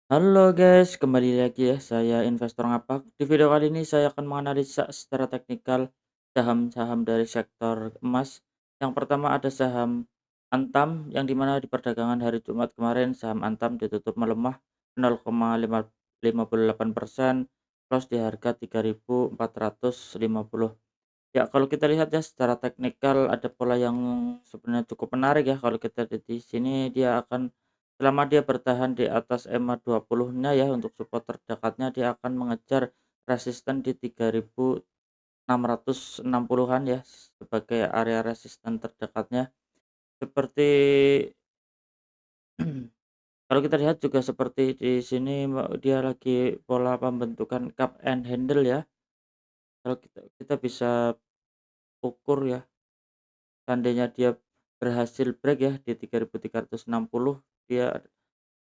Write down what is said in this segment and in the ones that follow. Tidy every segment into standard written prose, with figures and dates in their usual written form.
Halo guys, kembali lagi ya, saya investor ngapak. Di video kali ini saya akan menganalisa secara teknikal saham-saham dari sektor emas. Yang pertama ada saham Antam, yang dimana di perdagangan hari Jumat kemarin saham Antam ditutup melemah 0,58%, close di harga 3.450. Ya, kalau kita lihat ya secara teknikal ada pola yang sebenarnya cukup menarik ya. Kalau kita lihat di sini dia akan selama dia bertahan di atas EMA 20-nya ya untuk support terdekatnya dia akan mengejar resisten di 3.660-an ya sebagai area resisten terdekatnya. Seperti kalau kita lihat juga seperti di sini dia lagi pola pembentukan cup and handle ya. Kalau kita kita bisa ukur ya. Seandainya dia berhasil break ya di 3.360, dia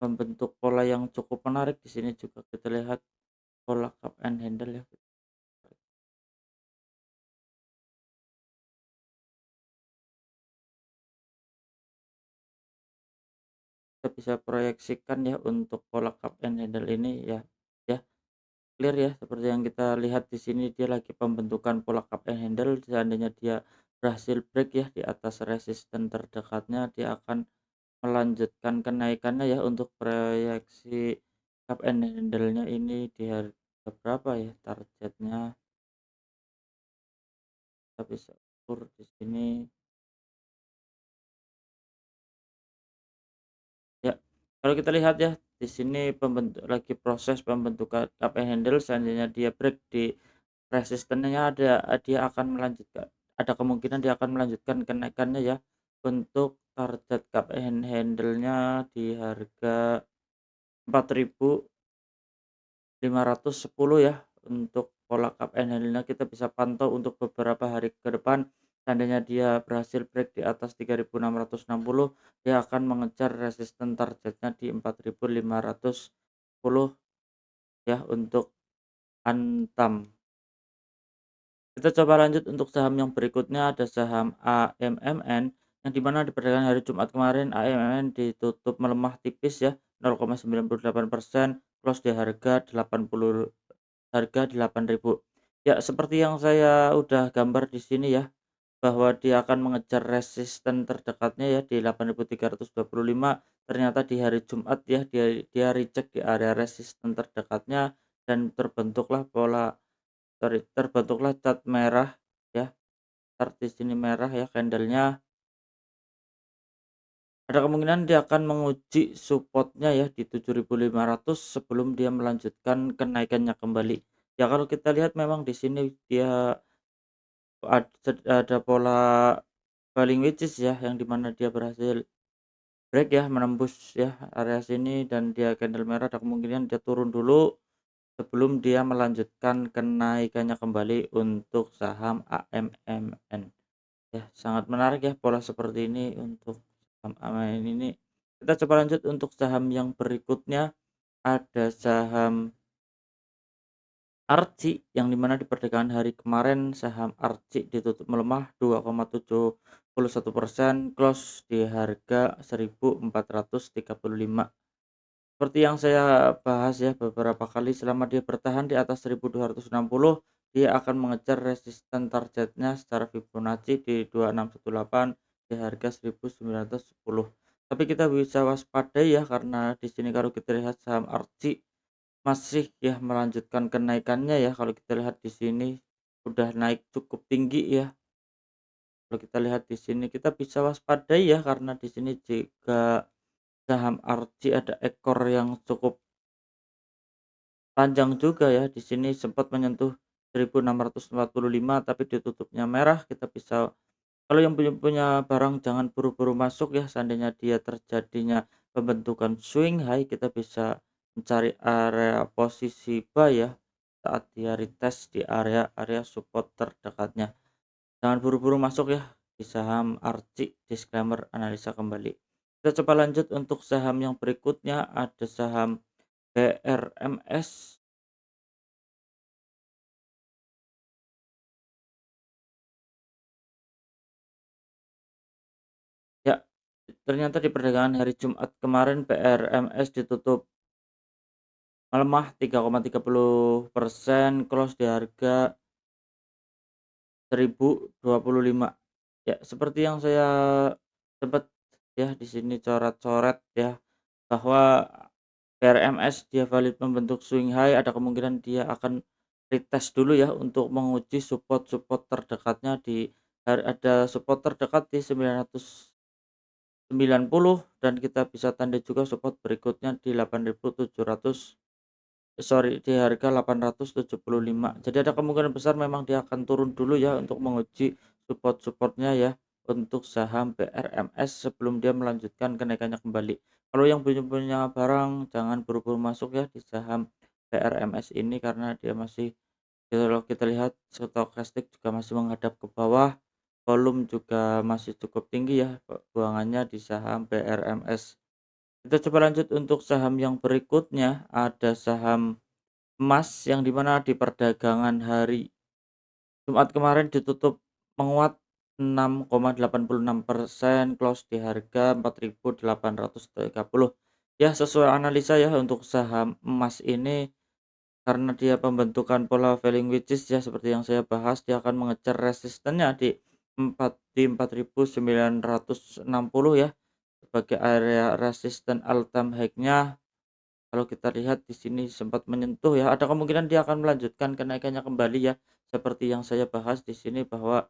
membentuk pola yang cukup menarik. Di sini juga kita lihat pola cup and handle ya. Kita bisa proyeksikan ya untuk pola cup and handle ini ya. Ya, clear ya seperti yang kita lihat di sini dia lagi pembentukan pola cup and handle. Seandainya dia berhasil break ya di atas resisten terdekatnya, dia akan melanjutkan kenaikannya ya untuk proyeksi up and handle-nya ini di harga berapa ya targetnya, kita bisa ukur di sini. Ya, kalau kita lihat ya di sini lagi proses pembentukan up and handle. Seandainya dia break di resistennya dia akan melanjutkan, ada kemungkinan dia akan melanjutkan kenaikannya ya untuk target cup and handle-nya di harga 4.510 ya untuk pola cup and handle-nya kita bisa pantau untuk beberapa hari ke depan. Seandainya dia berhasil break di atas 3.660, dia akan mengejar resisten targetnya di 4.510 ya untuk Antam. Kita coba lanjut untuk saham yang berikutnya ada saham AMMN, yang dimana di perdagangan hari Jumat kemarin AMMN ditutup melemah tipis ya 0,98%, close di harga 8.000. Ya, seperti yang saya udah gambar di sini ya, bahwa dia akan mengejar resisten terdekatnya ya di 8.325. Ternyata di hari Jumat ya dia reject di area resisten terdekatnya dan terbentuklah cat merah ya. Chart di sini merah ya candlenya. Ada kemungkinan dia akan menguji supportnya ya di 7.500 sebelum dia melanjutkan kenaikannya kembali. Ya kalau kita lihat memang di sini dia ada pola falling wedges ya, yang dimana dia berhasil break ya, menembus ya area sini dan dia candle merah. Ada kemungkinan dia turun dulu sebelum dia melanjutkan kenaikannya kembali untuk saham AMMN. Ya, sangat menarik ya pola seperti ini untuk saham AMMN ini. Kita coba lanjut untuk saham yang berikutnya, ada saham Arci, yang dimana di perdagangan hari kemarin saham Arci ditutup melemah 2,71%, close di harga 1.435. Seperti yang saya bahas ya beberapa kali, selama dia bertahan di atas 1.260, dia akan mengejar resisten targetnya secara Fibonacci di 2618 di harga 1.910. Tapi kita bisa waspadai ya, karena di sini kalau kita lihat saham Arci masih ya melanjutkan kenaikannya ya. Kalau kita lihat di sini udah naik cukup tinggi ya. Kalau kita lihat di sini kita bisa waspadai ya, karena di sini juga saham Arci ada ekor yang cukup panjang juga ya. Di sini sempat menyentuh 1.645 tapi ditutupnya merah. Kita bisa, kalau yang punya barang jangan buru-buru masuk ya. Seandainya dia terjadinya pembentukan swing high, kita bisa mencari area posisi buy ya saat dia retest di area-area support terdekatnya. Jangan buru-buru masuk ya di saham Arci. Disclaimer, analisa kembali. Kita coba lanjut untuk saham yang berikutnya, ada saham BRMS. Ya, ternyata di perdagangan hari Jumat kemarin PRMS ditutup melemah 3,30%, close di harga 1025. Ya, seperti yang saya sempat ya di sini coret-coret ya, bahwa PRMS dia valid membentuk swing high, ada kemungkinan dia akan retest dulu ya untuk menguji support-support terdekatnya ada support terdekat di 990 dan kita bisa tanda juga support berikutnya di 8.700, di harga 875. Jadi ada kemungkinan besar memang dia akan turun dulu ya untuk menguji support-supportnya ya untuk saham PRMS sebelum dia melanjutkan kenaikannya kembali. Kalau yang belum punya barang jangan buru-buru masuk ya di saham PRMS ini karena dia masih, kalau kita lihat stokastik juga masih menghadap ke bawah, volume juga masih cukup tinggi ya buangannya di saham PRMS. Kita coba lanjut untuk saham yang berikutnya, ada saham emas yang di mana di perdagangan hari Jumat kemarin ditutup menguat 6,86%, close di harga 4.830. Ya, sesuai analisa ya untuk saham emas ini karena dia pembentukan pola falling wedges ya seperti yang saya bahas, dia akan mengejar resistennya di 4.960 ya sebagai area resisten all time high-nya. Kalau kita lihat di sini sempat menyentuh ya, ada kemungkinan dia akan melanjutkan kenaikannya kembali ya, seperti yang saya bahas di sini bahwa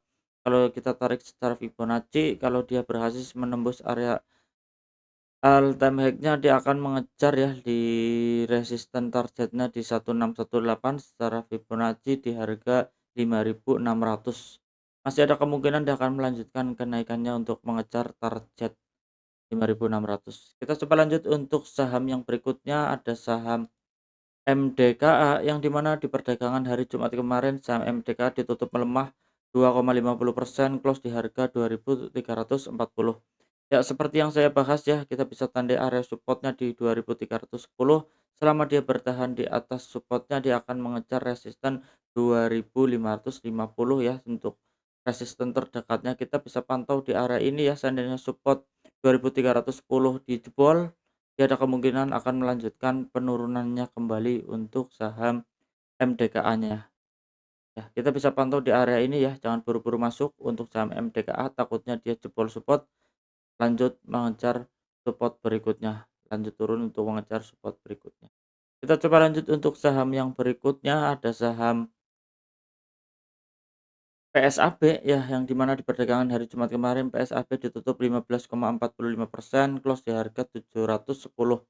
kalau kita tarik secara Fibonacci, kalau dia berhasil menembus area all time high-nya, dia akan mengejar ya di resisten targetnya di 1618 secara Fibonacci di harga 5.600. Masih ada kemungkinan dia akan melanjutkan kenaikannya untuk mengejar target 5.600. Kita coba lanjut untuk saham yang berikutnya, ada saham MDKA yang di mana di perdagangan hari Jumat kemarin saham MDKA ditutup melemah 2,50%, close di harga 2.340. Ya, seperti yang saya bahas ya, kita bisa tandai area supportnya di 2.310. Selama dia bertahan di atas supportnya, dia akan mengejar resisten 2.550 ya. Untuk resisten terdekatnya kita bisa pantau di area ini ya, seandainya support 2.310 dijebol, dia ada kemungkinan akan melanjutkan penurunannya kembali untuk saham MDKA-nya. Ya, kita bisa pantau di area ini ya, jangan buru-buru masuk untuk saham MDKA, takutnya dia jebol support lanjut mengejar support berikutnya, lanjut turun untuk mengejar support berikutnya. Kita coba lanjut untuk saham yang berikutnya, ada saham PSAB ya, yang di mana di perdagangan hari Jumat kemarin PSAB ditutup 15,45%, close di harga 710.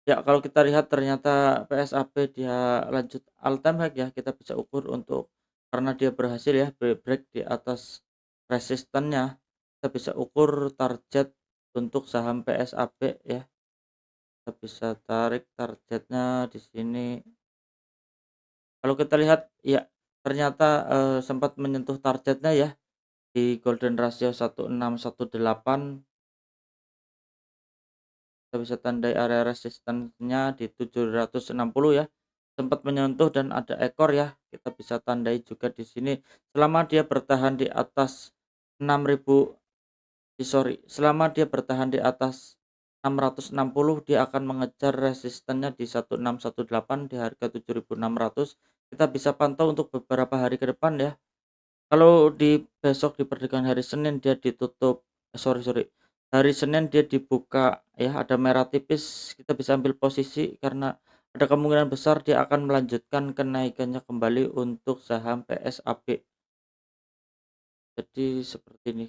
Ya, kalau kita lihat ternyata PSAB dia lanjut all time high ya, kita bisa ukur untuk karena dia berhasil ya break di atas resistennya, kita bisa ukur target untuk saham PSAB ya. Kita bisa tarik targetnya di sini. Kalau kita lihat ya ternyata, sempat menyentuh targetnya ya di golden ratio 1618. Kita bisa tandai area resistennya di 760 ya, sempat menyentuh dan ada ekor ya, kita bisa tandai juga di sini. Selama dia bertahan di atas 6.000, selama dia bertahan di atas 660, dia akan mengejar resistennya di 1618 di harga 7.600. Kita bisa pantau untuk beberapa hari ke depan ya. Kalau besok di perdagangan hari Senin dia ditutup, hari Senin dia dibuka ya ada merah tipis, kita bisa ambil posisi karena ada kemungkinan besar dia akan melanjutkan kenaikannya kembali untuk saham PSAB. Jadi seperti ini,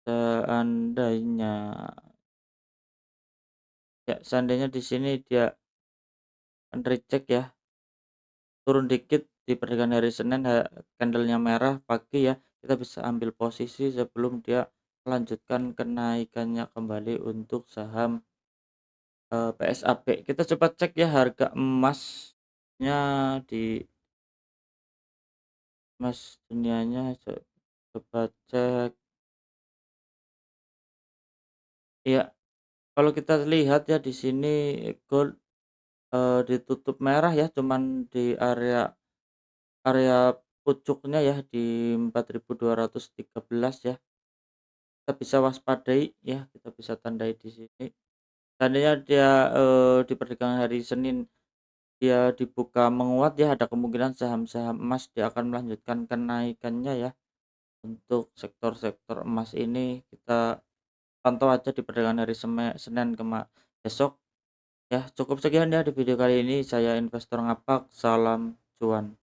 seandainya seandainya di sini dia reject ya, turun dikit di perdagangan hari Senin, candlenya merah pagi ya, kita bisa ambil posisi sebelum dia melanjutkan kenaikannya kembali untuk saham, PSAB. Kita coba cek ya harga emasnya di emas dunianya, coba cek. Iya, kalau kita lihat ya di sini gold, ditutup merah ya, cuman di area area pucuknya ya di 4.213 ya. Kita bisa waspadai ya, kita bisa tandai di sini. Seandainya dia, di perdagangan hari Senin dia dibuka menguat ya, ada kemungkinan saham-saham emas dia akan melanjutkan kenaikannya ya. Untuk sektor-sektor emas ini kita pantau aja di perdagangan hari Senin besok. Ya cukup sekian ya di video kali ini, saya investor ngapak, salam cuan.